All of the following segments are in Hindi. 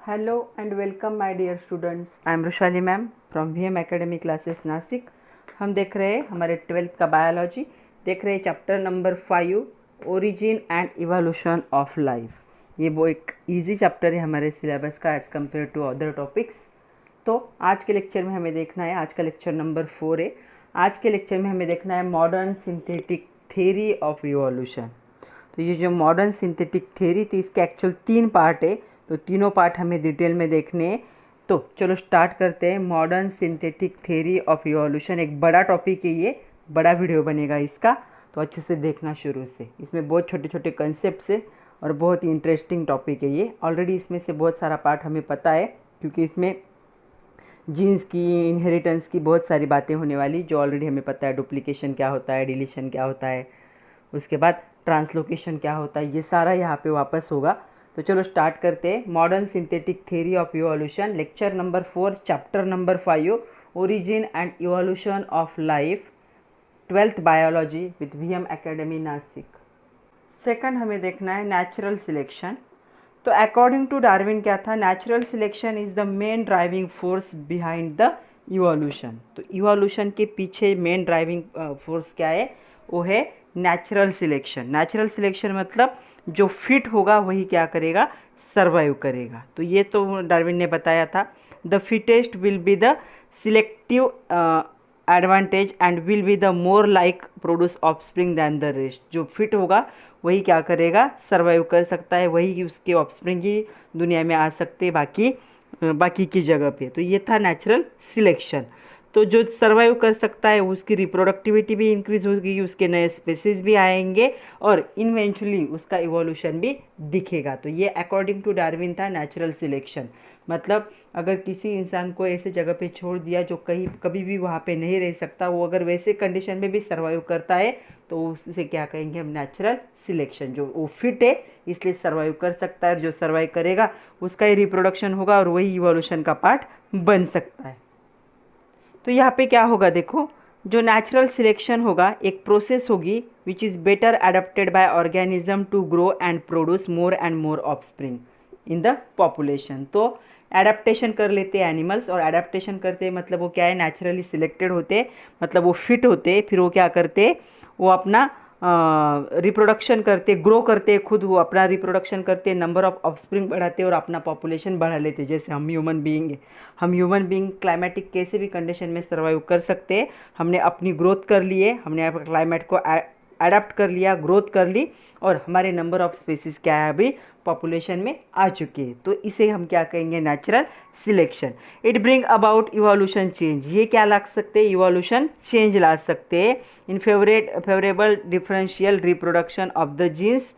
Hello and welcome my dear students. I am Rushali ma'am from VM academy classes Nashik. हम देख रहे हैं हमारे 12th का बायोलॉजी, देख रहे हैं chapter number 5 origin and evolution of life. ये वो एक इजी चैप्टर है हमारे सिलेबस का as compare to other topics. तो आज के लेक्चर में हमें देखना है, आज का लेक्चर नंबर 4 है। आज के लेक्चर में हमें देखना है modern synthetic theory of evolution. तो ये जो मॉडर्न सिंथेटिक थ्योरी थी इसके एक्चुअल 3 पार्ट है, तो तीनों पार्ट हमें डिटेल में देखने हैं। तो चलो स्टार्ट करते हैं। Modern synthetic theory of evolution एक बड़ा टॉपिक है, ये बड़ा वीडियो बनेगा इसका, तो अच्छे से देखना शुरू से। इसमें बहुत छोटे छोटे कंसेप्ट्स है और बहुत ही इंटरेस्टिंग टॉपिक है ये। ऑलरेडी इसमें से बहुत सारा पार्ट हमें पता है, क्योंकि इसमें जीन्स की, इनहेरिटेंस की बहुत सारी बातें होने वाली जो ऑलरेडी हमें पता है। डुप्लीकेशन क्या होता है, डिलीशन क्या होता है, उसके बाद ट्रांसलोकेशन क्या होता है, ये सारा यहाँ पे वापस होगा। तो चलो स्टार्ट करते हैं। Modern synthetic theory of evolution, lecture number 4, chapter number 5, origin and evolution of life, 12th biology with VM academy Nashik. Second हमें देखना है नेचुरल सिलेक्शन। तो अकॉर्डिंग टू डार्विन क्या था, natural selection is the main driving force behind the evolution. तो इवोल्यूशन के पीछे मेन ड्राइविंग फोर्स क्या है, वो है नेचुरल सिलेक्शन। नेचुरल सिलेक्शन मतलब जो फिट होगा वही क्या करेगा, सर्वाइव करेगा। तो ये तो डार्विन ने बताया था। The fittest will be the selective advantage and will be the more like produce offspring than the rest. जो फिट होगा वही क्या करेगा, सर्वाइव कर सकता है, वही उसके ऑफस्प्रिंग ही दुनिया में आ सकते बाकी की जगह पे। तो ये था नेचुरल सिलेक्शन। तो जो सर्वाइव कर सकता है उसकी रिप्रोडक्टिविटी भी इंक्रीज होगी, उसके नए स्पेसीज भी आएंगे और इवेंचुअली उसका इवोल्यूशन भी दिखेगा। तो ये अकॉर्डिंग टू डार्विन था नेचुरल सिलेक्शन। मतलब अगर किसी इंसान को ऐसे जगह पे छोड़ दिया जो कभी भी वहाँ पे नहीं रह सकता, वो अगर वैसे कंडीशन में भी सर्वाइव करता है तो उसे क्या कहेंगे हम, नेचुरल सिलेक्शन। जो वो फिट है इसलिए सर्वाइव कर सकता है, जो सर्वाइव करेगा उसका ही रिप्रोडक्शन होगा और वही इवोल्यूशन का पार्ट बन सकता है। तो यहाँ पे क्या होगा, देखो, जो नेचुरल सिलेक्शन होगा एक प्रोसेस होगी which is better adapted by organism to grow and produce more and more offspring in the population. तो एडेप्टेशन कर लेते हैं एनिमल्स, और एडेप्टेशन करते हैं मतलब वो क्या है, नेचुरली सिलेक्टेड होते, मतलब वो फिट होते, फिर वो क्या करते, वो अपना रिप्रोडक्शन करते, ग्रो करते, खुद वो अपना रिप्रोडक्शन करते, नंबर ऑफ ऑफस्प्रिंग बढ़ाते और अपना पॉपुलेशन बढ़ा लेते। जैसे हम ह्यूमन बीइंग है, हम ह्यूमन बीइंग क्लाइमेटिक कैसे भी कंडीशन में सर्वाइव कर सकते हैं। हमने अपनी ग्रोथ कर ली है, हमने क्लाइमेट को अडेप्ट कर लिया, ग्रोथ कर ली, और हमारे नंबर ऑफ स्पीसीज क्या है, अभी पॉपुलेशन में आ चुके हैं। तो इसे हम क्या कहेंगे, natural selection. It bring about evolution change. ये क्या ला सकते हैं, इवोल्यूशन चेंज ला सकते हैं in favourable differential reproduction of the genes.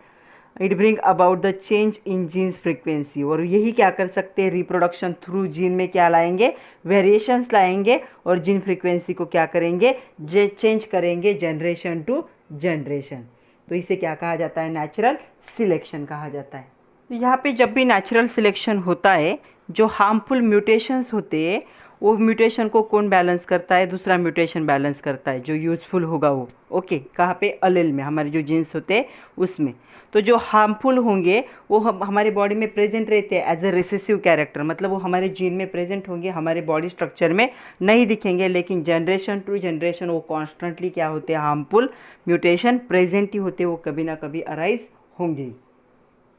It bring about the change in genes frequency. और यही क्या कर सकते हैं, रिप्रोडक्शन थ्रू जीन में क्या लाएंगे, वेरिएशंस लाएंगे और जीन फ्रीक्वेंसी को क्या करेंगे, चेंज करेंगे जनरेशन टू जनरेशन। तो इसे क्या कहा जाता है, नेचुरल सिलेक्शन कहा जाता है। तो यहाँ पे जब भी नेचुरल सिलेक्शन होता है, जो हार्मफुल म्यूटेशंस होते हैं वो म्यूटेशन को कौन बैलेंस करता है, दूसरा म्यूटेशन बैलेंस करता है जो यूज़फुल होगा वो। ओके, कहाँ पे, अलेल में, हमारे जो जीन्स होते हैं उसमें। तो जो हार्मफुल होंगे वो हमारे बॉडी में प्रेजेंट रहते हैं एज ए रिसेसिव कैरेक्टर, मतलब वो हमारे जीन में प्रेजेंट होंगे, हमारे बॉडी स्ट्रक्चर में नहीं दिखेंगे, लेकिन जनरेशन टू जनरेशन वो कॉन्स्टेंटली क्या होते हैं, हार्मफुल म्यूटेशन प्रेजेंट ही होते, वो कभी ना कभी अराइज होंगे।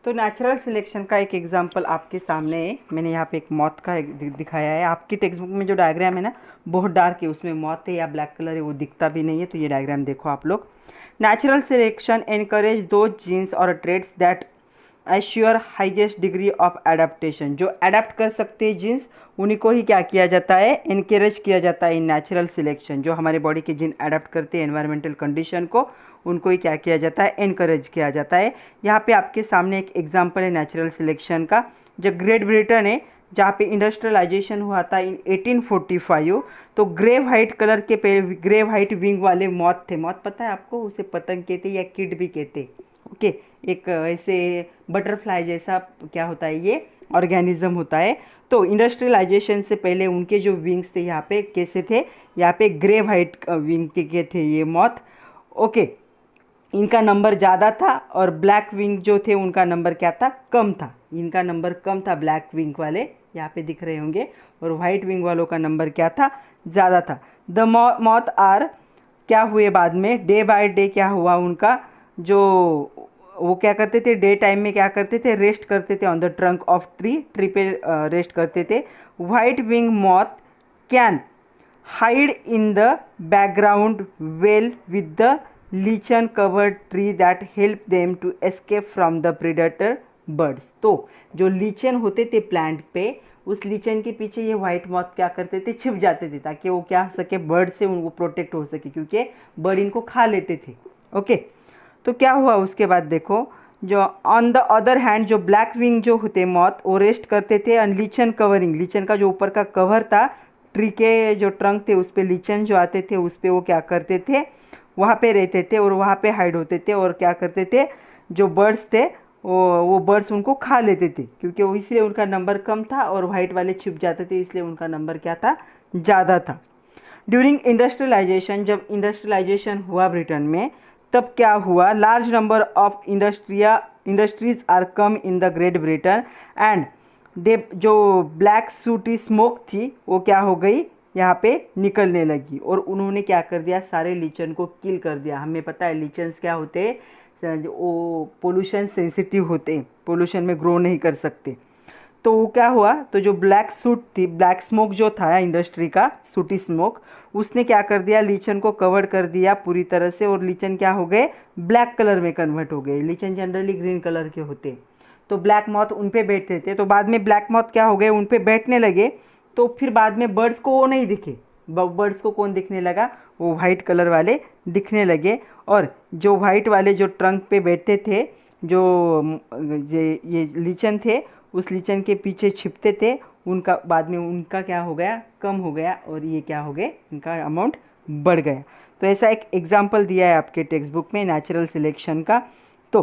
तो नेचुरल सिलेक्शन का एक एग्जांपल आपके सामने है। मैंने यहाँ पे एक मौत का दिखाया है। आपकी टेक्स्ट बुक में जो डायग्राम है ना बहुत डार्क है, उसमें मौत है या ब्लैक कलर है वो दिखता भी नहीं है। तो ये डायग्राम देखो आप लोग। नेचुरल सिलेक्शन एनकरेज दो जीन्स और traits that assure highest degree of adaptation. जो एडेप्ट कर सकते हैं जीन्स उन्हीं को ही क्या किया जाता है, इनकरेज किया जाता है इन नेचुरल सिलेक्शन। जो हमारे बॉडी के जीन एडेप्ट करते हैं एनवायरमेंटल कंडीशन को, उनको ही क्या किया जाता है, इनकरेज किया जाता है। यहाँ पे आपके सामने एक एग्जांपल है नेचुरल सिलेक्शन का। जो ग्रेट ब्रिटेन है जहाँ पे इंडस्ट्रियलाइजेशन हुआ था इन 1845, तो ग्रे वाइट कलर के ग्रे वाइट विंग वाले मॉथ थे। मॉथ पता है आपको, उसे पतंग कहते या किड भी कहते। ओके, एक ऐसे बटरफ्लाई जैसा क्या होता है, ये ऑर्गेनिज्म होता है। तो इंडस्ट्रियलाइजेशन से पहले उनके जो विंग्स थे यहाँ पे कैसे थे, यहाँ पे ग्रे वाइट विंग के थे ये मॉथ। ओके, इनका नंबर ज़्यादा था और ब्लैक विंग जो थे उनका नंबर क्या था, कम था। इनका नंबर कम था, ब्लैक विंग वाले यहाँ पे दिख रहे होंगे, और वाइट विंग वालों का नंबर क्या था, ज़्यादा था। द मॉथ आर क्या हुए बाद में, डे बाय डे क्या हुआ उनका, जो वो क्या करते थे, डे टाइम में क्या करते थे, रेस्ट करते थे on the trunk of tree पे रेस्ट करते थे। White wing moth can hide in the background well with the lichen covered tree that help them to escape from the predator birds. तो जो लीचन होते थे प्लांट पे, उस लीचन के पीछे ये वाइट मॉथ क्या करते थे, छिप जाते थे, ताकि वो क्या हो सके, बर्ड से उनको प्रोटेक्ट हो सके, क्योंकि बर्ड इनको खा लेते थे। ओके, तो क्या हुआ उसके बाद देखो, जो ऑन द अदर हैंड जो ब्लैक विंग जो होते मॉथ, वो रेस्ट करते थे ऑन लीचन कवरिंग, लीचन का जो ऊपर का कवर था, ट्री के जो ट्रंक थे उस पर लीचन जो आते थे उस पर वो क्या करते थे, वहाँ पे रहते थे और वहाँ पे हाइड होते थे, और क्या करते थे, जो बर्ड्स थे वो बर्ड्स उनको खा लेते थे, क्योंकि वो इसलिए उनका नंबर कम था, और वाइट वाले छिप जाते थे, इसलिए उनका नंबर क्या था, ज़्यादा था। ड्यूरिंग इंडस्ट्रियलाइजेशन, जब इंडस्ट्रियलाइजेशन हुआ ब्रिटेन में, तब क्या हुआ, large number of industries are come in the Great Britain and they, जो ब्लैक सूटी स्मोक थी वो क्या हो गई, यहाँ पे निकलने लगी, और उन्होंने क्या कर दिया, सारे लीचन को किल कर दिया। हमें पता है लीचन्स क्या होते हैं, वो पोल्यूशन सेंसिटिव होते हैं, पोल्यूशन में ग्रो नहीं कर सकते। तो वो क्या हुआ, तो जो ब्लैक सूट थी, ब्लैक स्मोक जो था इंडस्ट्री का, सूटी स्मोक, उसने क्या कर दिया, लीचन को कवर कर दिया पूरी तरह से, और लीचन क्या हो गए, ब्लैक कलर में कन्वर्ट हो गए। लीचन जनरली ग्रीन कलर के होते, तो ब्लैक मॉथ उन पे बैठते थे, तो बाद में ब्लैक मॉथ क्या हो गए, उन पे बैठने लगे, तो फिर बाद में बर्ड्स को वो नहीं दिखे, बर्ड्स को कौन दिखने लगा, वो वाइट कलर वाले दिखने लगे, और जो वाइट वाले जो ट्रंक पे बैठते थे, जो ये लीचन थे, उस लीचन के पीछे छिपते थे, उनका बाद में उनका क्या हो गया, कम हो गया, और ये क्या हो गए, इनका अमाउंट बढ़ गया। तो ऐसा एक एग्जाम्पल दिया है आपके टेक्स्ट बुक में नेचुरल सिलेक्शन का। तो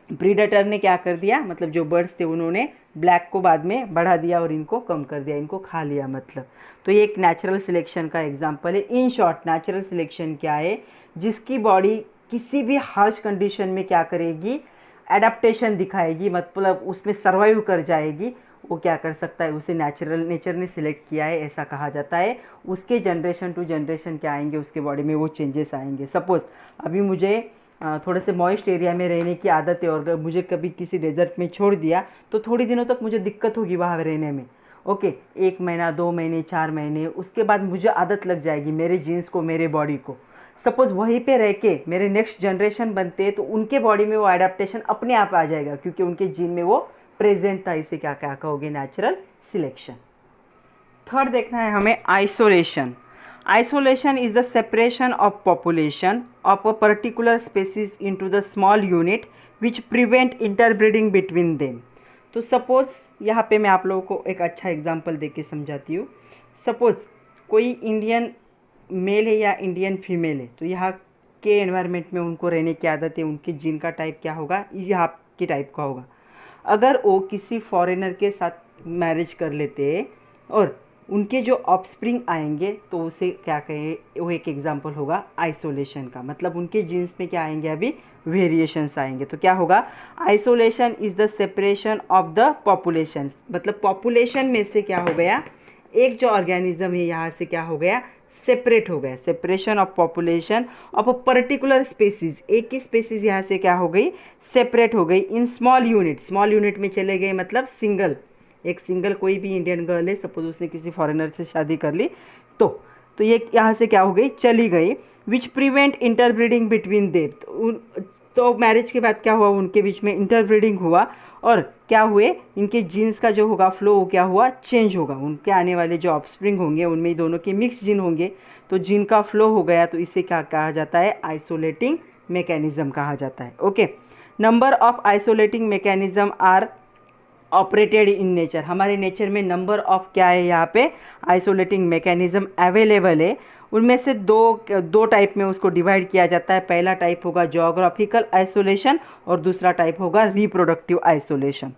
प्रीडेटर ने क्या कर दिया, मतलब जो बर्ड्स थे उन्होंने ब्लैक को बाद में बढ़ा दिया और इनको कम कर दिया, इनको खा लिया मतलब। तो ये एक नेचुरल सिलेक्शन का एग्जाम्पल है। इन शॉर्ट नेचुरल सिलेक्शन क्या है, जिसकी बॉडी किसी भी हार्श कंडीशन में क्या करेगी, एडाप्टेशन दिखाएगी, मतलब उसमें सर्वाइव कर जाएगी, वो क्या कर सकता है, उसे नेचर ने सिलेक्ट किया है, ऐसा कहा जाता है। उसके जनरेशन टू जनरेशन क्या आएंगे, उसके बॉडी में वो चेंजेस आएंगे। सपोज़ अभी मुझे थोड़े से मॉइस्ट एरिया में रहने की आदत है, और मुझे कभी किसी डेजर्ट में छोड़ दिया तो थोड़ी दिनों तक मुझे दिक्कत होगी वहाँ रहने में। ओके, 1 महीना, 2 महीने, 4 महीने, उसके बाद मुझे आदत लग जाएगी मेरे जीन्स को, मेरे बॉडी को। सपोज़ वहीं पे रह के मेरे नेक्स्ट जनरेशन बनते हैं, तो उनके बॉडी में वो एडाप्टेशन अपने आप आ जाएगा, क्योंकि उनके जीन में वो प्रेजेंट था। इसे क्या क्या कहोगे, नेचुरल सिलेक्शन। थर्ड देखना है हमें isolation. Isolation is the separation of population of a particular species into the small unit which prevent interbreeding between them. तो सपोज़ यहाँ पे मैं आप लोगों को एक अच्छा एग्जांपल दे के समझाती हूँ। सपोज़ कोई इंडियन मेल है या इंडियन फीमेल है, तो यहाँ के एनवायरनमेंट में उनको रहने की आदत है, उनके जीन का टाइप क्या होगा, यहाँ के टाइप का होगा। अगर वो किसी फॉरेनर के साथ मैरिज कर लेते हैं और उनके जो ऑफस्प्रिंग आएंगे, तो उसे क्या कहें, वो एक एग्जांपल होगा आइसोलेशन का। मतलब उनके जीन्स में क्या आएंगे, अभी वेरिएशंस आएंगे। तो क्या होगा, isolation is the separation of the population. मतलब पॉपुलेशन में से क्या हो गया, एक जो ऑर्गेनिज्म है यहाँ से क्या हो गया, सेपरेट हो गया। Separation of population of a particular species, एक ही स्पेसीज यहाँ से क्या हो गई, सेपरेट हो गई in small unit. Small unit में चले गए, मतलब सिंगल, एक सिंगल कोई भी इंडियन गर्ल है, सपोज उसने किसी फॉरेनर से शादी कर ली, तो ये यहाँ से क्या हो गई, चली गई। Which prevent interbreeding between them. तो मैरिज के बाद क्या हुआ, उनके बीच में इंटरब्रीडिंग हुआ, और क्या हुए, इनके जीन्स का जो होगा फ्लो, वो क्या हुआ, चेंज होगा। उनके आने वाले जो ऑफस्प्रिंग होंगे उनमें दोनों के मिक्स जीन होंगे, तो जीन का फ्लो हो गया, तो इसे क्या कहा जाता है, आइसोलेटिंग मैकेनिज्म कहा जाता है। Okay, number of isolating mechanism are operated in nature. हमारे नेचर में नंबर ऑफ क्या है, यहाँ पे आइसोलेटिंग मैकेनिज्म अवेलेबल है, उनमें से दो टाइप में उसको डिवाइड किया जाता है। पहला टाइप होगा ज्योग्राफिकल आइसोलेशन और दूसरा टाइप होगा रिप्रोडक्टिव आइसोलेशन।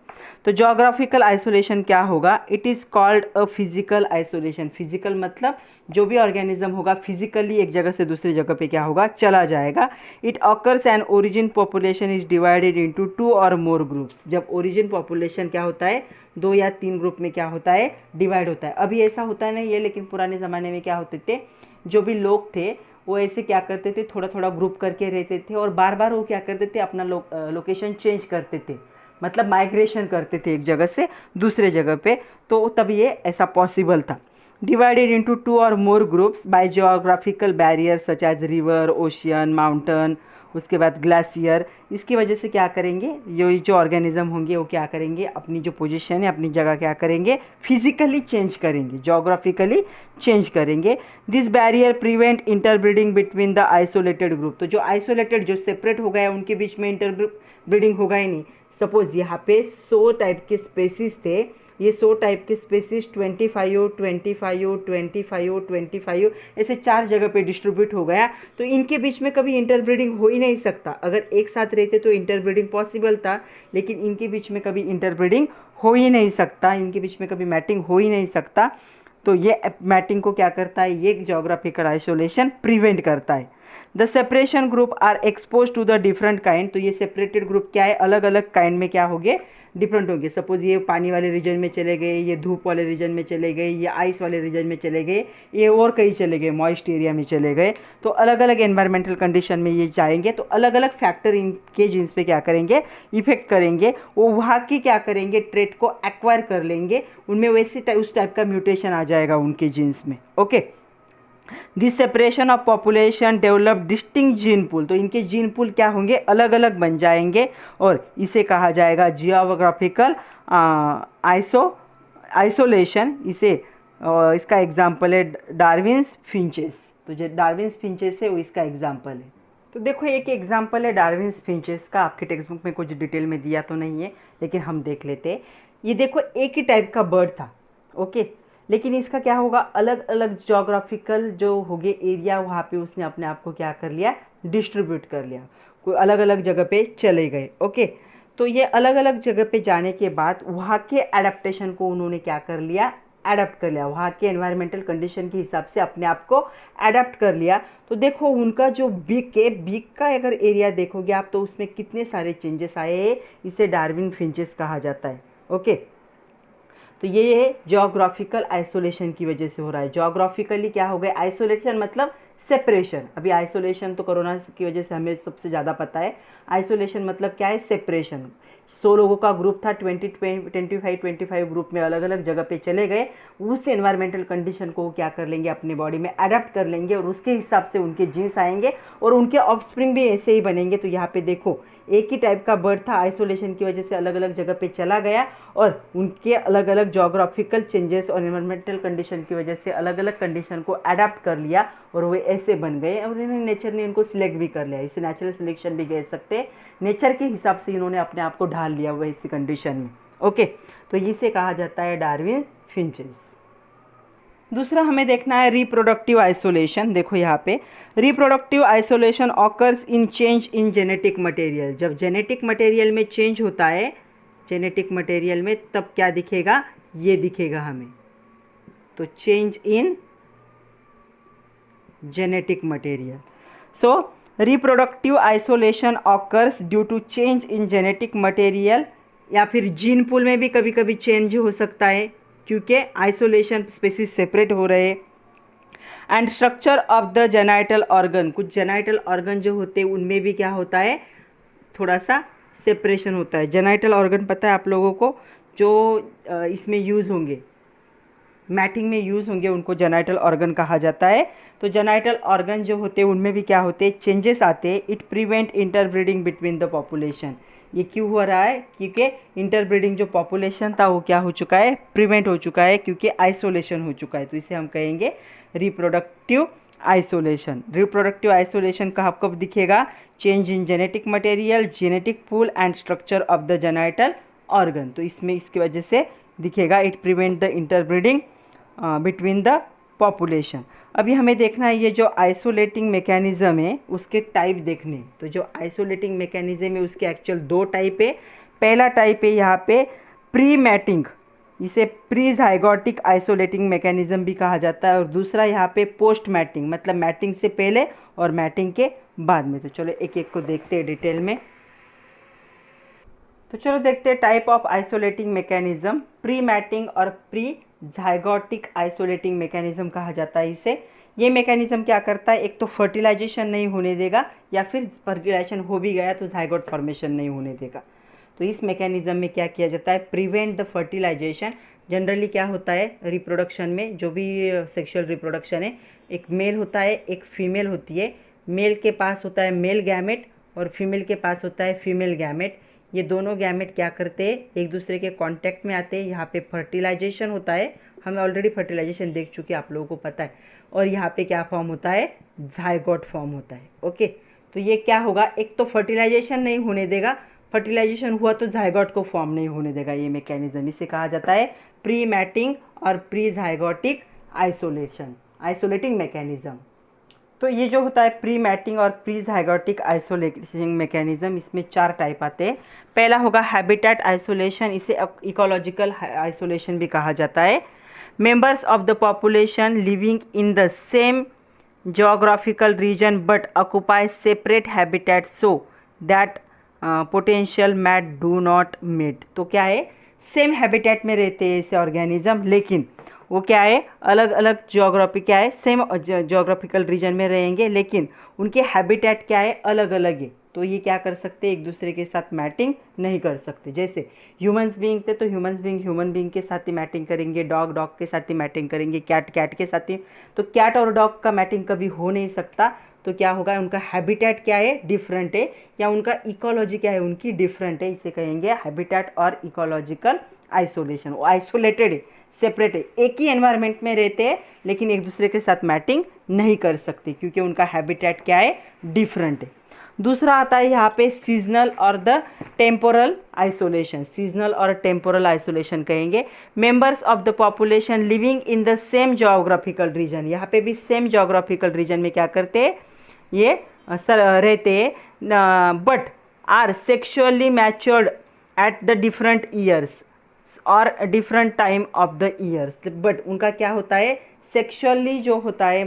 तो ज्योग्राफिकल आइसोलेशन क्या होगा? It is called a physical isolation. Physical मतलब जो भी ऑर्गेनिज्म होगा फिजिकली एक जगह से दूसरी जगह पे क्या होगा, चला जाएगा। It occurs and origin population is divided into 2 और मोर ग्रुप्स। जब ओरिजिन पॉपुलेशन क्या होता है, 2 या 3 ग्रुप में क्या होता है, डिवाइड होता है। अभी ऐसा होता नहीं है, लेकिन पुराने ज़माने में क्या होते थे, जो भी लोग थे वो ऐसे क्या करते थे, थोड़ा थोड़ा ग्रुप करके रहते थे और बार बार वो क्या करते थे, अपना लोकेशन चेंज करते थे, मतलब माइग्रेशन करते थे एक जगह से दूसरे जगह पे। तो तब ये ऐसा पॉसिबल था। डिवाइडेड इंटू 2 और more groups by geographical barrier such as river, ocean, mountain, उसके बाद ग्लेशियर। इसकी वजह से क्या करेंगे, ये जो ऑर्गेनिज्म होंगे वो क्या करेंगे, अपनी जो पोजीशन है, अपनी जगह क्या करेंगे, फिजिकली चेंज करेंगे, जोग्राफिकली चेंज करेंगे। This barrier prevent interbreeding between the isolated group. तो जो आइसोलेटेड, जो सेपरेट हो गया, उनके बीच में इंटरब्रीडिंग होगा ही नहीं। सपोज यहाँ पे 100 टाइप के स्पेसिस थे, ये 100 टाइप के स्पेसिस 25, 25, 25, 25 ऐसे 4 जगह पे डिस्ट्रीब्यूट हो गया। तो इनके बीच में कभी इंटरब्रीडिंग हो ही नहीं सकता। अगर एक साथ रहते तो इंटरब्रीडिंग पॉसिबल था, लेकिन इनके बीच में कभी इंटरब्रीडिंग हो ही नहीं सकता, इनके बीच में कभी मैटिंग हो ही नहीं सकता। तो ये मैटिंग को क्या करता है, ये ज्योग्राफिकल आइसोलेशन प्रिवेंट करता है। The separation group are expose to the different kind. तो ये सेपरेटेड ग्रुप क्या है, अलग अलग काइंड में क्या होंगे, डिफरेंट होंगे। सपोज ये पानी वाले रीजन में चले गए, ये धूप वाले रीजन में चले गए, ये आइस वाले रीजन में चले गए, ये और कहीं चले गए, मॉइस्ट एरिया में चले गए। तो अलग अलग एनवायरमेंटल कंडीशन में ये जाएंगे, तो अलग अलग फैक्टर इनके जीन्स पे क्या करेंगे, इफेक्ट करेंगे। वो वहाँ की क्या करेंगे, ट्रेट को एक्वायर कर लेंगे, उनमें वैसे उस टाइप का म्यूटेशन आ जाएगा उनके जीन्स में। Okay, this separation of population develop distinct gene pool. तो इनके जीन पूल क्या होंगे, अलग अलग बन जाएंगे और इसे कहा जाएगा जियोग्राफिकल आइसोलेशन। इसे इसका एग्जाम्पल है डार्विन्स फिंचेस। तो जो डार्विन्स फिंचेस है वो इसका एग्जाम्पल है। तो देखो एक एग्जाम्पल है डार्विन्स फिंचेस का, आपके टेक्स्ट बुक में कुछ डिटेल में दिया तो नहीं है, लेकिन हम देख लेते हैं। ये देखो एक ही टाइप का बर्ड था, ओके, लेकिन इसका क्या होगा, अलग अलग जोग्राफिकल जो हो गए एरिया, वहाँ पे उसने अपने आप को क्या कर लिया, डिस्ट्रीब्यूट कर लिया, कोई अलग अलग जगह पे चले गए। ओके, तो ये अलग अलग जगह पे जाने के बाद वहाँ के एडेप्टेशन को उन्होंने क्या कर लिया, एडाप्ट कर लिया, वहाँ के एनवायरमेंटल कंडीशन के हिसाब से अपने आप को एडाप्ट कर लिया। तो देखो उनका जो बीक है, बीक का अगर एरिया देखोगे आप तो उसमें कितने सारे चेंजेस आए हैं, इसे डार्विन फिंचेस कहा जाता है। ओके, तो ये ज्योग्राफिकल आइसोलेशन की वजह से हो रहा है। ज्योग्राफिकली क्या हो गया, आइसोलेशन मतलब सेपरेशन। अभी आइसोलेशन तो कोरोना की वजह से हमें सबसे ज़्यादा पता है, आइसोलेशन मतलब क्या है, सेपरेशन। 100 लोगों का ग्रुप था, 25 ग्रुप में अलग अलग जगह पे चले गए, उस एनवायरमेंटल कंडीशन को क्या कर लेंगे, अपने बॉडी में अडेप्ट कर लेंगे और उसके हिसाब से उनके जीन्स आएंगे और उनके ऑफस्प्रिंग भी ऐसे ही बनेंगे। तो यहाँ पे देखो एक ही टाइप का बर्ड था, आइसोलेशन की वजह से अलग अलग जगह पे चला गया और उनके अलग अलग जोग्राफिकल चेंजेस और एनवायरमेंटल कंडीशन की वजह से अलग अलग कंडीशन को अडेप्ट कर लिया और वो ऐसे बन गए और इन्हें नेचर ने इनको सिलेक्ट भी कर लिया। इसे नेचुरल सिलेक्शन भी कह सकते हैं, नेचर के हिसाब से इन्होंने अपने आप को ढाल लिया हुआ इसी कंडीशन में। ओके, तो इसे कहा जाता है डार्विन फिंचेस। दूसरा हमें देखना है रिप्रोडक्टिव आइसोलेशन। देखो यहाँ पे reproductive isolation occurs in change in genetic material. जब जेनेटिक मटेरियल में चेंज होता है, जेनेटिक मटेरियल में, तब क्या दिखेगा, ये दिखेगा हमें। तो change in genetic material. So reproductive isolation occurs due to change in genetic material, या फिर जीन पूल में भी कभी कभी चेंज हो सकता है क्योंकि आइसोलेशन स्पेसिस सेपरेट हो रहे हैं। And structure of the genital organ, कुछ जेनाइटल ऑर्गन जो होते हैं उनमें भी क्या होता है, थोड़ा सा सेपरेशन होता है। जेनाइटल ऑर्गन पता है आप लोगों को, जो इसमें यूज़ होंगे, मैटिंग में यूज़ होंगे, उनको जेनाइटल ऑर्गन कहा जाता है। तो जेनाइटल ऑर्गन जो होते हैं उनमें भी क्या होते हैं, चेंजेस आते हैं। It prevent interbreeding between the population. ये क्यों हो रहा है, क्योंकि इंटरब्रीडिंग जो पॉपुलेशन था वो क्या हो चुका है, प्रिवेंट हो चुका है, क्योंकि आइसोलेशन हो चुका है। तो इसे हम कहेंगे रिप्रोडक्टिव आइसोलेशन। रिप्रोडक्टिव आइसोलेशन का कब दिखेगा, change in genetic material, genetic pool and structure of the genital organ. तो इसमें इसकी वजह से दिखेगा, it prevent the interbreeding between the population. अभी हमें देखना है ये जो आइसोलेटिंग मैकेनिज़्म है उसके टाइप देखने। तो जो आइसोलेटिंग मैकेनिज़्म है उसके एक्चुअल 2 टाइप है। पहला टाइप है यहाँ पे प्री मैटिंग, इसे प्री जाइगोटिक आइसोलेटिंग मैकेनिज़्म भी कहा जाता है, और दूसरा यहाँ पे पोस्ट मैटिंग, मतलब मैटिंग से पहले और मैटिंग के बाद में। तो चलो एक एक को देखते हैं डिटेल में। तो चलो देखते हैं type of isolating mechanism. Pre mating और प्री जाइगोटिक आइसोलेटिंग मैकेनिज़्म कहा जाता है इसे। ये मैकेनिज़्म क्या करता है, एक तो फर्टिलाइजेशन नहीं होने देगा, या फिर फर्टिलाइजेशन हो भी गया तो जाइगोट फॉर्मेशन नहीं होने देगा। तो इस मैकेनिज़्म में क्या किया जाता है, प्रिवेंट द फर्टिलाइजेशन। जनरली क्या होता है रिप्रोडक्शन में, जो भी सेक्सुअल रिप्रोडक्शन है, एक मेल होता है एक फीमेल होती है। मेल के पास होता है मेल गैमेट और फीमेल के पास होता है फीमेल गैमेट। ये दोनों गैमेट क्या करते हैं, एक दूसरे के कांटेक्ट में आते हैं, यहाँ पे फर्टिलाइजेशन होता है। हमें ऑलरेडी फर्टिलाइजेशन देख चुके आप लोगों को पता है। और यहाँ पे क्या फॉर्म होता है, जाइगोट फॉर्म होता है। ओके, तो ये क्या होगा, एक तो फर्टिलाइजेशन नहीं होने देगा, फर्टिलाइजेशन हुआ तो जाइगोट को फॉर्म नहीं होने देगा। ये मैकेनिज्म इसे कहा जाता है प्री मैटिंग और प्री जाइगोटिक आइसोलेटिंग मैकेनिज्म। तो ये जो होता है प्री मैटिंग और प्री जाइगोटिक आइसोलेटिंग मैकेनिज्म, इसमें 4 टाइप आते हैं। पहला होगा हैबिटेट आइसोलेशन, इसे इकोलॉजिकल आइसोलेशन भी कहा जाता है। Members of the population living in the same geographical region but occupy separate habitat so that potential mate do not meet। तो क्या है, सेम हैबिटेट में रहते हैं ऐसे ऑर्गेनिज्म, लेकिन वो क्या है, अलग अलग ज्योग्राफी, क्या है सेम ज्योग्राफिकल रीजन में रहेंगे लेकिन उनके हैबिटेट क्या है, अलग अलग है। तो ये क्या कर सकते हैं, एक दूसरे के साथ मैटिंग नहीं कर सकते। जैसे ह्यूमंस बीइंग थे तो ह्यूमन बीइंग के साथ ही मैटिंग करेंगे, डॉग के साथ ही मैटिंग करेंगे, कैट के साथ ही। तो कैट और डॉग का मैटिंग कभी हो नहीं सकता। तो क्या होगा, उनका हैबिटेट क्या है, डिफरेंट है, या उनका इकोलॉजी क्या है, उनकी डिफरेंट है। इसे कहेंगे हैबिटेट और इकोलॉजिकल आइसोलेशन। वो आइसोलेटेड है, सेपरेट है, एक ही एनवायरनमेंट में रहते हैं लेकिन एक दूसरे के साथ मैटिंग नहीं कर सकते क्योंकि उनका हैबिटेट क्या है, डिफरेंट है। दूसरा आता है यहाँ पे सीजनल और द टेम्पोरल आइसोलेशन। सीजनल और टेम्पोरल आइसोलेशन कहेंगे। Members of the population living in the same geographical region, यहाँ पे भी सेम जोग्राफिकल रीजन में क्या करते हैं, ये रहते हैं, but are sexually matured at the different years और different time of the years. But उनका क्या होता है, सेक्सुअली जो होता है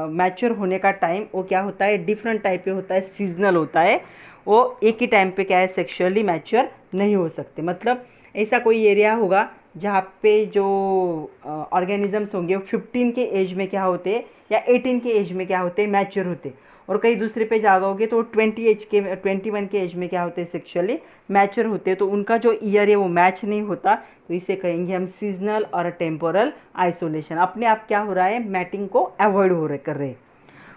मैच्योर होने का टाइम वो क्या होता है, डिफरेंट टाइप पे होता है, सीजनल होता है। वो एक ही टाइम पे क्या है, सेक्सुअली मैच्योर नहीं हो सकते। मतलब ऐसा कोई एरिया होगा जहाँ पे जो ऑर्गेनिजम्स होंगे वो 15 के एज में क्या होते हैं या 18 के एज में क्या होते हैं, मैच्योर होते। और कहीं दूसरे पे जाओगे तो 21 के एज में क्या होते हैं, सेक्सुअली मैच्योर होते हैं। तो उनका जो ईयर है वो मैच नहीं होता। तो इसे कहेंगे हम सीजनल और टेम्पोरल आइसोलेशन। अपने आप क्या हो रहा है, मैटिंग को अवॉइड कर रहे हैं।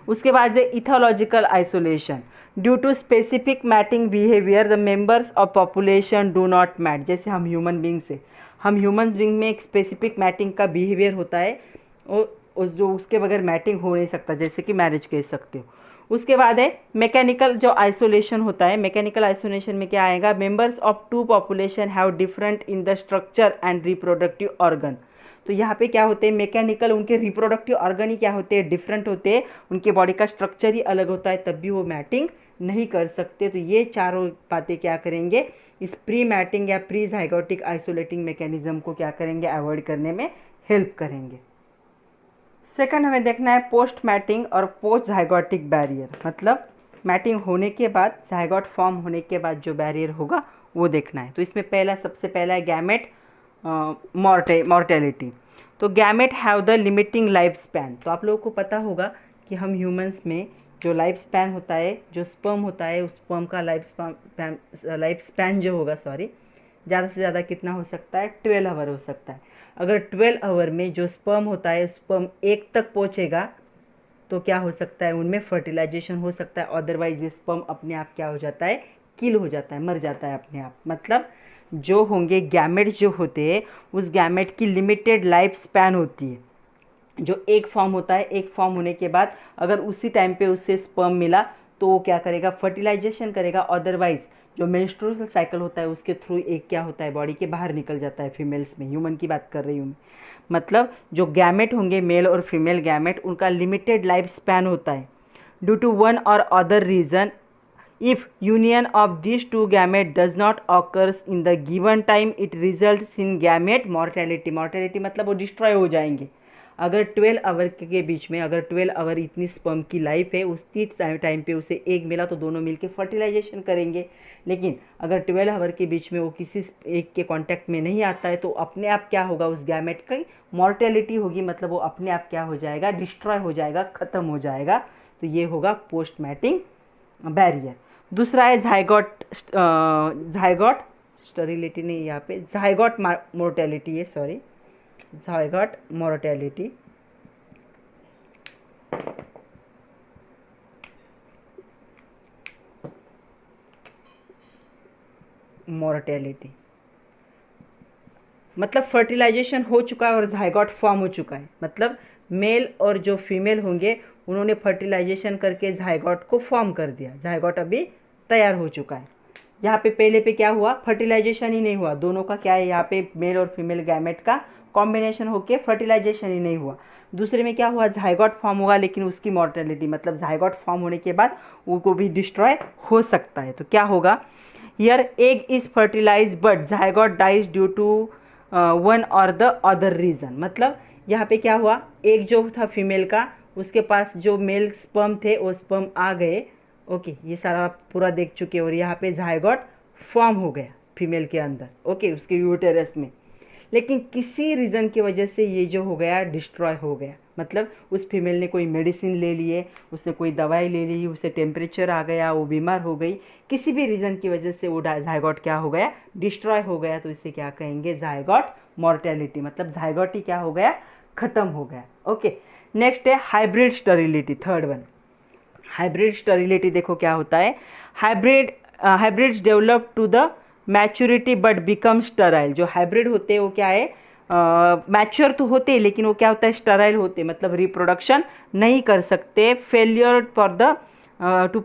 उसके बाद है ethological isolation. Due to specific mating behaviour the members of population do not mate. जैसे हम ह्यूमन बींग में एक स्पेसिफिक मैटिंग का बिहेवियर होता है, उस जो उसके बगैर मैटिंग हो नहीं सकता, जैसे कि मैरिज कह सकते हो। उसके बाद है मैकेनिकल जो आइसोलेशन होता है। मैकेनिकल आइसोलेशन में क्या आएगा, members of two population have different in the structure and reproductive organ. तो यहाँ पे क्या होते हैं, मैकेनिकल, उनके रिप्रोडक्टिव ऑर्गन ही क्या होते हैं, डिफरेंट होते हैं, उनके बॉडी का स्ट्रक्चर ही अलग होता है, तब भी वो मैटिंग नहीं कर सकते। तो ये चारों बातें क्या करेंगे, इस प्री मैटिंग या प्री जाइगोटिक आइसोलेटिंग मैकेनिज्म को क्या करेंगे, अवॉइड करने में हेल्प करेंगे। सेकंड हमें देखना है पोस्ट मैटिंग और पोस्ट जाइगोटिक बैरियर। मतलब मैटिंग होने के बाद, जाइगोट फॉर्म होने के बाद जो बैरियर होगा वो देखना है। तो इसमें सबसे पहला है गैमेट मॉर्टेलिटी। तो gamete have the limiting life span. तो आप लोगों को पता होगा कि हम ह्यूमंस में जो लाइफ स्पैन होता है, जो स्पर्म होता है, उस स्पर्म का लाइफ स्पैन जो होगा, ज़्यादा से ज़्यादा कितना हो सकता है, 12 आवर हो सकता है। अगर 12 आवर में जो स्पर्म होता है स्पर्म 1 तक पहुंचेगा तो क्या हो सकता है, उनमें फर्टिलाइजेशन हो सकता है। अदरवाइज ये स्पर्म अपने आप क्या हो जाता है, किल हो जाता है, मर जाता है अपने आप। मतलब जो होंगे गैमेट जो होते हैं, उस गैमेट की लिमिटेड लाइफ स्पैन होती है। जो एक फॉर्म होता है, एक फॉर्म होने के बाद अगर उसी टाइम पे उससे स्पर्म मिला तो वो क्या करेगा, फर्टिलाइजेशन करेगा। अदरवाइज जो मेंस्ट्रुअल साइकिल होता है उसके थ्रू एक क्या होता है, बॉडी के बाहर निकल जाता है फीमेल्स में, ह्यूमन की बात कर रही हूँ मैं। मतलब जो गैमेट होंगे मेल और फीमेल गैमेट, उनका लिमिटेड लाइफ स्पैन होता है। ड्यू टू वन और other reason, if union of these two gamete does not occurs in the given time, it results in gamete mortality। mortality मतलब वो डिस्ट्रॉय हो जाएंगे। अगर 12 आवर के बीच में, अगर 12 आवर इतनी स्पर्म की लाइफ है, उसी टाइम पे उसे एक मिला तो दोनों मिलके फर्टिलाइजेशन करेंगे। लेकिन अगर 12 आवर के बीच में वो किसी एक के कांटेक्ट में नहीं आता है तो अपने आप क्या होगा, उस गैमेट की मॉर्टेलिटी होगी, मतलब वो अपने आप क्या हो जाएगा, डिस्ट्रॉय हो जाएगा, ख़त्म हो जाएगा। तो ये होगा पोस्ट मैटिंग बैरियर। दूसरा है जाइगोट, जाइगोट स्टेरिलिटी नहीं, यहाँ पे जाइगोट मोर्टेलिटी है, सॉरी, जाइगोट मोर्टेलिटी। मोर्टेलिटी मतलब फर्टिलाइजेशन हो चुका है और जाइगोट फॉर्म हो चुका है, मतलब मेल और जो फीमेल होंगे उन्होंने फर्टिलाइजेशन करके जाइगोट को फॉर्म कर दिया, जाइगोट अभी तैयार हो चुका है। यहाँ पे पहले पे क्या हुआ, फर्टिलाइजेशन ही नहीं हुआ, दोनों का क्या है, यहाँ पे मेल और फीमेल गैमेट का कॉम्बिनेशन होके फर्टिलाइजेशन ही नहीं हुआ। दूसरे में क्या हुआ, जाइगोट फॉर्म हुआ, लेकिन उसकी मॉर्टेलिटी मतलब जाइगोट फॉर्म होने के बाद वो भी डिस्ट्रॉय हो सकता है। तो क्या होगा, here egg is fertilise but zygote dies due to one और द अदर रीज़न। मतलब यहाँ पे क्या हुआ, एग जो था फीमेल का, उसके पास जो मेल स्पर्म थे वो स्पर्म आ गए, ओके, ये सारा पूरा देख चुके, और यहाँ पे जाइगोट फॉर्म हो गया फीमेल के अंदर, ओके, उसके यूटेरस में। लेकिन किसी रीज़न की वजह से ये जो हो गया डिस्ट्रॉय हो गया, मतलब उस फीमेल ने कोई मेडिसिन ले लिए, उसने कोई दवाई ले ली, उसे टेम्परेचर आ गया, वो बीमार हो गई, किसी भी रीज़न की वजह से वो जाइगोट क्या हो गया, डिस्ट्रॉय हो गया। तो इसे क्या कहेंगे, जाइगोट मॉर्टेलिटी, मतलब जाइगोट ही क्या हो गया, ख़त्म हो गया। ओके, नेक्स्ट है hybrid sterility, third one. Hybrid sterility देखो क्या होता है, hybrids develop to the maturity but become sterile. जो हाइब्रिड होते हैं वो क्या है, मैच्योर तो होते हैं लेकिन वो क्या होता है, स्टराइल होते, मतलब रिप्रोडक्शन नहीं कर सकते। फेलियर फॉर द टू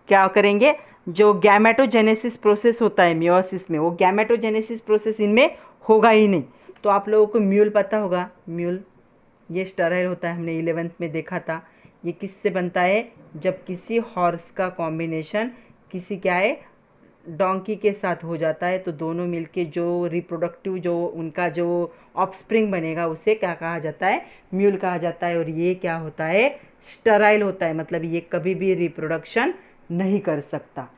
क्या करेंगे, जो गैमेटोजेनेसिस प्रोसेस होता है मियोसिस में, वो गैमेटोजेनेसिस प्रोसेस इनमें होगा ही नहीं। तो आप लोगों को म्यूल पता होगा, म्यूल ये स्टराइल होता है, हमने 11th में देखा था। ये किससे बनता है, जब किसी हॉर्स का कॉम्बिनेशन किसी क्या है, डोंकी के साथ हो जाता है, तो दोनों मिलके जो रिप्रोडक्टिव जो उनका जो ऑफस्प्रिंग बनेगा उसे क्या कहा जाता है, म्यूल कहा जाता है। और ये क्या होता है, स्टराइल होता है, मतलब ये कभी भी रिप्रोडक्शन नहीं कर सकता।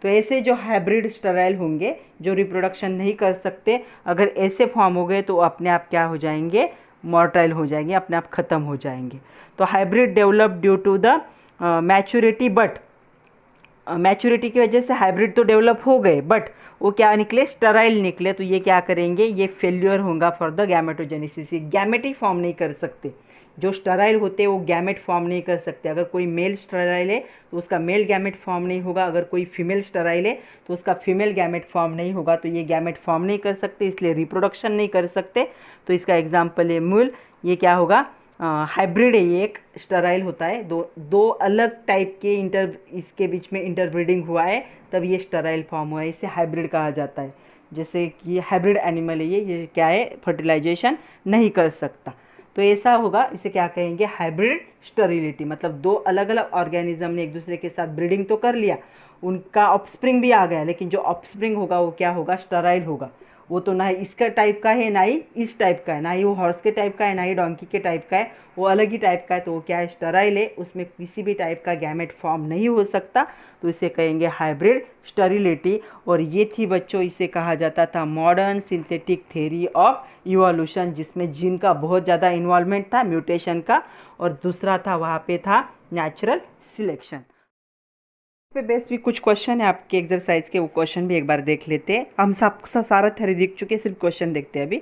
तो ऐसे जो हाइब्रिड स्टराइल होंगे, जो रिप्रोडक्शन नहीं कर सकते, अगर ऐसे फॉर्म हो गए तो अपने आप क्या हो जाएंगे, मॉर्टाइल हो जाएंगे, अपने आप ख़त्म हो जाएंगे। तो hybrid develop due to the maturity, but maturity की वजह से हाइब्रिड तो डेवलप हो गए, बट वो क्या निकले, स्टराइल निकले। तो ये क्या करेंगे, ये फेल्यूर होगा फॉर द गैमेटोजेनेसिस, ये गैमेट ही फॉर्म नहीं कर सकते। जो स्टराइल होते हैं वो गैमेट फॉर्म नहीं कर सकते। अगर कोई मेल स्टराइल है तो उसका मेल गैमेट फॉर्म नहीं होगा, अगर कोई फीमेल स्टराइल है तो उसका फीमेल गैमेट फॉर्म नहीं होगा। तो ये गैमेट फॉर्म नहीं कर सकते, इसलिए रिप्रोडक्शन नहीं कर सकते। तो इसका एग्जाम्पल है मूल, ये क्या होगा, हाइब्रिड है, ये एक स्टराइल होता है, दो अलग टाइप के इसके बीच में इंटरब्रीडिंग हुआ है, तब ये स्टराइल फॉर्म हुआ है, इसे हाइब्रिड कहा जाता है। जैसे कि हाइब्रिड एनिमल है, ये क्या है, फर्टिलाइजेशन नहीं कर सकता। तो ऐसा होगा, इसे क्या कहेंगे, हाइब्रिड स्टेरिलिटी। मतलब दो अलग अलग ऑर्गेनिज्म ने एक दूसरे के साथ ब्रीडिंग तो कर लिया, उनका ऑफस्प्रिंग भी आ गया, लेकिन जो ऑफस्प्रिंग होगा वो क्या होगा, स्टेराइल होगा। वो तो ना ही इसका टाइप का है, ना ही इस टाइप का है, ना ही वो हॉर्स के टाइप का है, ना ही डोंकी के टाइप का है, वो अलग ही टाइप का है। तो वो क्या है, स्टेराइल है, उसमें किसी भी टाइप का गैमेट फॉर्म नहीं हो सकता। तो इसे कहेंगे हाइब्रिड स्टेरिलिटी। और ये थी बच्चों, इसे कहा जाता था modern synthetic theory of evolution, जिसमें जीन का बहुत ज़्यादा इन्वॉल्वमेंट था, म्यूटेशन का, और दूसरा था वहाँ पे था नेचुरल सिलेक्शन। पे बेस भी कुछ क्वेश्चन है आपके एक्सरसाइज के, वो क्वेश्चन भी एक बार देख लेते हैं। हम सब सारा थ्योरी देख चुके हैं, सिर्फ क्वेश्चन देखते हैं अभी।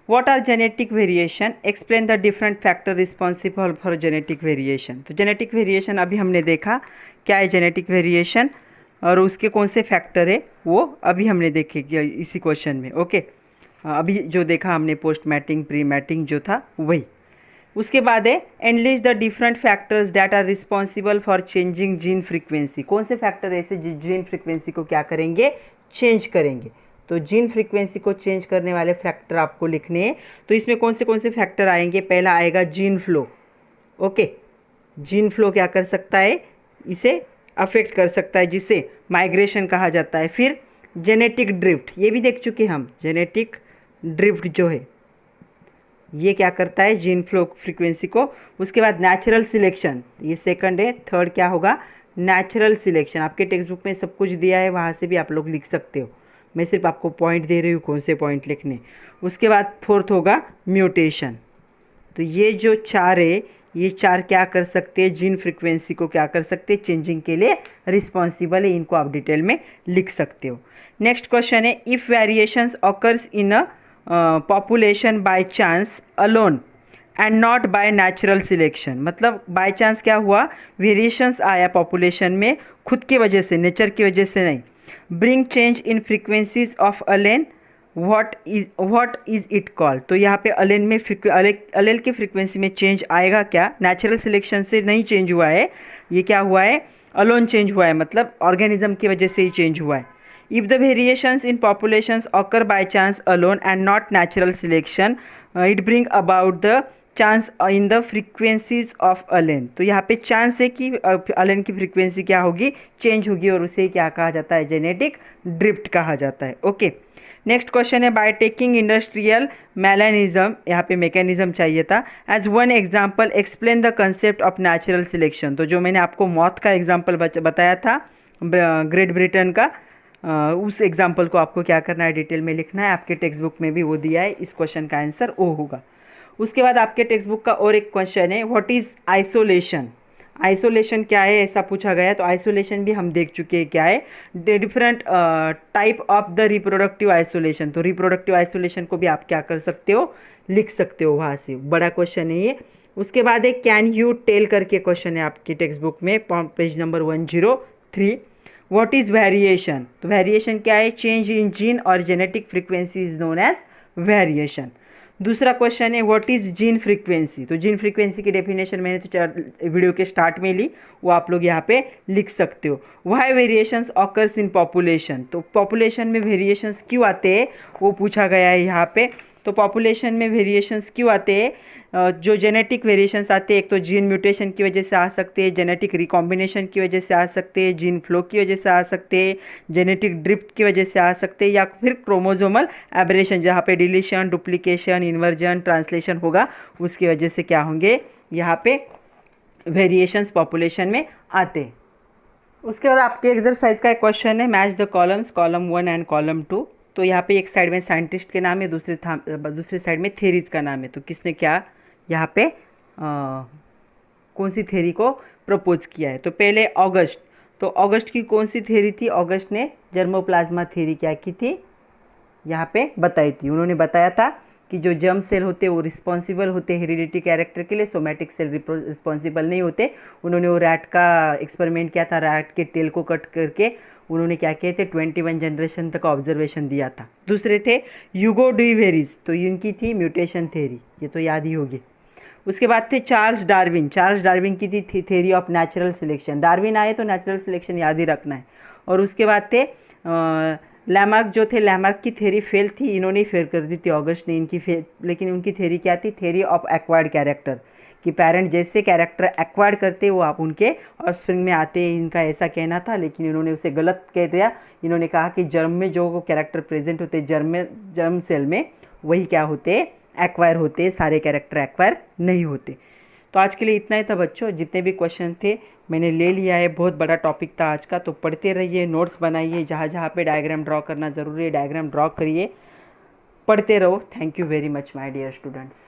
What are genetic variation, explain the different factor responsible for genetic variation. तो जेनेटिक वेरिएशन अभी हमने देखा क्या है जेनेटिक वेरिएशन, और उसके कौन से फैक्टर है वो अभी हमने देखे इसी क्वेश्चन में। ओके, अभी जो देखा हमने पोस्ट मैटिंग प्री मैटिंग जो था वही। उसके बाद है analyse the different factors that are responsible for changing gene frequency. कौन से फैक्टर ऐसे जीन फ्रीक्वेंसी को क्या करेंगे, चेंज करेंगे। तो जीन फ्रीक्वेंसी को चेंज करने वाले फैक्टर आपको लिखने हैं। तो इसमें कौन से फैक्टर आएंगे, पहला आएगा gene flow. Okay, gene flow क्या कर सकता है, इसे अफेक्ट कर सकता है, जिसे माइग्रेशन कहा जाता है। फिर जेनेटिक ड्रिफ्ट, ये भी देख चुके हम, जेनेटिक ड्रिफ्ट जो है ये क्या करता है, जीन फ्लो फ्रीक्वेंसी को। उसके बाद नेचुरल सिलेक्शन, ये सेकंड है। थर्ड क्या होगा, नेचुरल सिलेक्शन। आपके टेक्स्ट बुक में सब कुछ दिया है, वहाँ से भी आप लोग लिख सकते हो, मैं सिर्फ आपको पॉइंट दे रही हूँ कौन से पॉइंट लिखने। उसके बाद फोर्थ होगा म्यूटेशन। तो ये जो चार है, ये चार क्या कर सकते हैं, जीन फ्रीक्वेंसी को क्या कर सकते हैं, चेंजिंग के लिए रिस्पॉन्सिबल है। इनको आप डिटेल में लिख सकते हो। नेक्स्ट क्वेश्चन है, if variations occurs in a population by chance alone and not by natural selection. मतलब बाय चांस क्या हुआ, वेरिएशंस आया पॉपुलेशन में खुद की वजह से, नेचर की वजह से नहीं। Bring change in frequencies of allele, what is it called. तो यहाँ पे अलेन में अलेल की फ्रीक्वेंसी में चेंज आएगा क्या, नेचुरल सिलेक्शन से नहीं चेंज हुआ है, ये क्या हुआ है, अलोन चेंज हुआ है, मतलब ऑर्गेनिज्म की वजह से ही चेंज हुआ है। If the variations in populations occur by chance alone and not natural selection, it bring about the chance in the frequencies of allen। तो यहाँ पे चांस है कि अलेन की फ्रीक्वेंसी क्या होगी, चेंज होगी, और उसे क्या कहा जाता है, जेनेटिक ड्रिफ्ट कहा जाता है। ओके, नेक्स्ट क्वेश्चन है, बाय टेकिंग इंडस्ट्रियल मैलानिज्म, यहाँ पे मैकेनिज्म चाहिए था, as one example explain the concept of natural selection. तो जो मैंने आपको मौत का एग्जाम्पल बताया था ग्रेट ब्रिटेन का, उस एग्जाम्पल को आपको क्या करना है, डिटेल में लिखना है। आपके टेक्स्ट बुक में भी वो दिया है, इस क्वेश्चन का आंसर ओ होगा। उसके बाद आपके टेक्स्ट बुक का और एक क्वेश्चन है, व्हाट इज़ आइसोलेशन। आइसोलेशन क्या है, ऐसा पूछा गया है। तो आइसोलेशन भी हम देख चुके हैं क्या है, different type of the reproductive isolation. तो रिप्रोडक्टिव आइसोलेशन को भी आप क्या कर सकते हो, लिख सकते हो वहाँ से, बड़ा क्वेश्चन है ये। उसके बाद एक कैन यू टेल करके क्वेश्चन है आपकी टेक्स्ट बुक में, page number 103। What is variation. तो वेरिएशन क्या है, चेंज इन जीन और genetic frequency is known as variation. दूसरा क्वेश्चन है, व्हाट इज़ जीन फ्रीक्वेंसी। तो जीन फ्रीक्वेंसी की डेफिनेशन मैंने तो वीडियो के स्टार्ट में ली, वो आप लोग यहाँ पे लिख सकते हो। Why variations occurs in population. तो पॉपुलेशन में वेरिएशंस क्यों आते हैं, वो पूछा गया है यहाँ पे। तो पॉपुलेशन में वेरिएशंस क्यों आते हैं, जो जेनेटिक वेरिएशंस आते हैं, एक तो जीन म्यूटेशन की वजह से आ सकते हैं, जेनेटिक रिकॉम्बिनेशन की वजह से आ सकते हैं, जीन फ्लो की वजह से आ सकते हैं, जेनेटिक ड्रिफ्ट की वजह से आ सकते हैं, या फिर क्रोमोसोमल एब्रेशन, जहाँ पे डिलीशन, डुप्लीकेशन, इन्वर्जन, ट्रांसलेशन होगा, उसकी वजह से क्या होंगे, यहाँ पे वेरिएशंस पॉपुलेशन में आते हैं। उसके बाद आपके एक्सरसाइज का एक क्वेश्चन है, match the columns, column 1 and column 2। तो यहाँ पे एक साइड में साइंटिस्ट के नाम है, दूसरी साइड में थेरीज का नाम है। तो किसने क्या यहाँ पे कौन सी थेरी को प्रपोज किया है। तो पहले ऑगस्ट, तो ऑगस्ट की कौन सी थेरी थी, ऑगस्ट ने जर्मोप्लाज्मा थेरी क्या की थी, यहाँ पे बताई थी। उन्होंने बताया था कि जो जर्म सेल होते हैं वो रिस्पॉन्सिबल होते हैं हेरिडिटी कैरेक्टर के लिए, सोमैटिक सेल रिस्पॉन्सिबल नहीं होते। उन्होंने वो रैट का एक्सपेरिमेंट किया था, रैट के टेल को कट करके उन्होंने क्या किए थे, 21 जनरेशन तक ऑब्जर्वेशन दिया था। दूसरे थे ह्यूगो ड्यूवेरिस, तो इनकी थी म्यूटेशन थेरी, ये तो याद ही होगी। उसके बाद थे चार्ल्स डार्विन, चार्ल्स डार्विन की थी theory of natural selection. Darwin आए तो नेचुरल सिलेक्शन याद ही रखना है। और उसके बाद थे लैमार्क, जो थे लैमार्क की थेरी फेल थी, इन्होंने फेल कर दी थी ऑगस्ट ने इनकी फेल, लेकिन उनकी थेरी क्या थी, थेरी ऑफ एक्वायर्ड कैरेक्टर, कि पेरेंट जैसे कैरेक्टर एक्वायर्ड करते वो आप उनके ऑफस्प्रिंग में आते, इनका ऐसा कहना था, लेकिन इन्होंने उसे गलत कह दिया। इन्होंने कहा कि जर्म में जो कैरेक्टर प्रेजेंट होते जर्म सेल में, वही क्या होते, एक्वायर होते, सारे कैरेक्टर एक्वायर नहीं होते। तो आज के लिए इतना ही था बच्चों, जितने भी क्वेश्चन थे मैंने ले लिया है, बहुत बड़ा टॉपिक था आज का। तो पढ़ते रहिए, नोट्स बनाइए, जहाँ जहाँ पे डायग्राम ड्रॉ करना ज़रूरी है डायग्राम ड्रॉ करिए, पढ़ते रहो। Thank you very much my dear students.